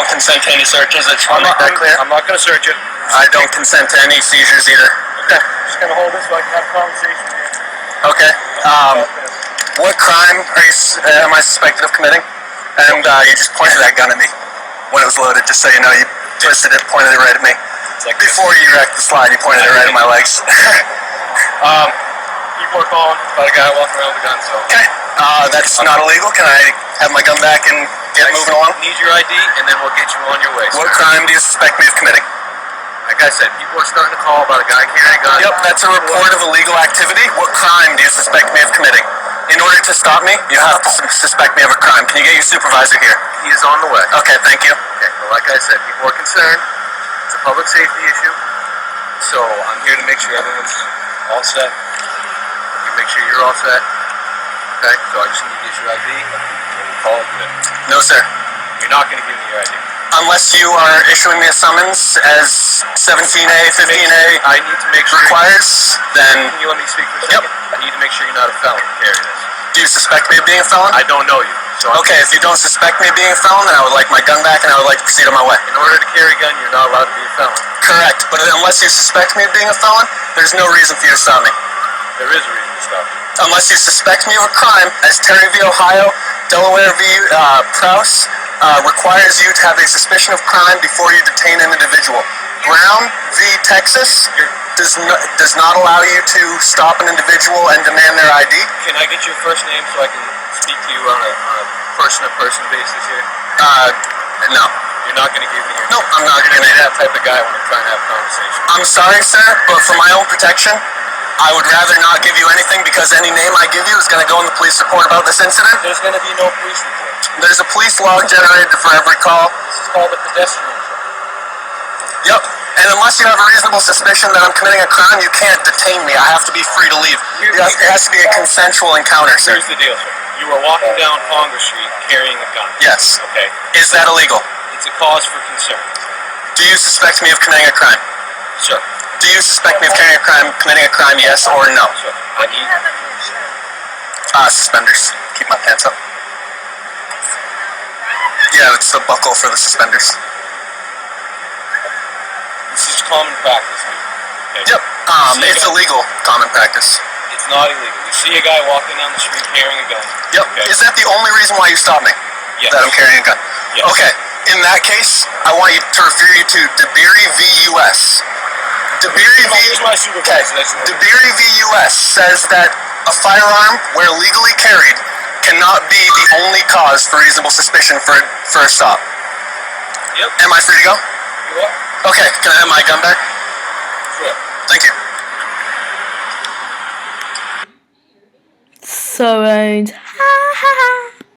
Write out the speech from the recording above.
consent to any searches. I just want to make that clear. I'm not going to search it. I don't consent to any seizures either. Okay. Just going to hold this so I can have a conversation with you. Okay. What crime am I suspected of committing? And you just pointed that gun at me when it was loaded, just so you know. You twisted it, pointed it right at me. Like before you wrecked the slide, you pointed it right at my legs. People are calling about a guy walking around with a gun, so... Okay. That's not illegal. Can I have my gun back and get moving along? Need your ID, and then we'll get you on your way. What crime do you suspect me of committing? Like I said, people are starting to call about a guy carrying a gun. Yep, that's a report of illegal activity. What crime do you suspect me of committing? In order to stop me, you have to suspect me of a crime. Can you get your supervisor here? He is on the way. Okay, thank you. Okay, well, like I said, people are concerned. It's a public safety issue. So I'm here to make sure everyone's all set. Make sure you're all set. Okay, so I just need to get your ID and we'll call it good. No, sir. You're not going to give me your ID. Unless you are issuing me a summons as 17A, 15A I need to make sure requires, then... Can you let me speak for a second? Yep. I need to make sure you're not a felon to carry this. Do you suspect me of being a felon? I don't know you. So okay, if you don't suspect me of being a felon, then I would like my gun back and I would like to proceed on my way. In order to carry a gun, you're not allowed to be a felon. Correct, but unless you suspect me of being a felon, there's no reason for you to stop me. There is a reason to stop you. Unless you suspect me of a crime, as Terry v. Ohio, Delaware v. Prowse, requires you to have a suspicion of crime before you detain an individual. Brown v. Texas does not allow you to stop an individual and demand their ID. Can I get your first name so I can speak to you on a person-to-person basis here? No. You're not going to give me your name? No, I'm not going to. You're that type of guy when I'm trying to have a conversation. I'm sorry, sir, but for my own protection, I would rather not give you anything because any name I give you is going to go in the police report about this incident. There's going to be no police report. There's a police log generated for every call. This is called a pedestrian trip. Yep. And unless you have a reasonable suspicion that I'm committing a crime, you can't detain me. I have to be free to leave. It has to be a consensual encounter, sir. Here's the deal, sir. You are walking down Congress Street carrying a gun. Yes. Okay. Is that illegal? It's a cause for concern. Do you suspect me of committing a crime? Sir. Do you suspect me of committing a crime, yes or no? Sir. What do you have on your shirt? Suspenders. Keep my pants up. Yeah, it's the buckle for the suspenders. This is common practice. Okay. Yep. It's illegal common practice. It's not illegal. You see a guy walking down the street carrying a gun. Yep. Okay. Is that the only reason why you stopped me? Yes. That I'm carrying a gun? Yes. Okay. In that case, I want you to refer you to DeBeery v. U.S. DeBeery v. DeBeery v. U.S. says that a firearm, where legally carried, cannot be the only cause for reasonable suspicion for a stop. Yep. Am I free to go? You are. Okay. Can I have my gun back? Sure. Thank you. So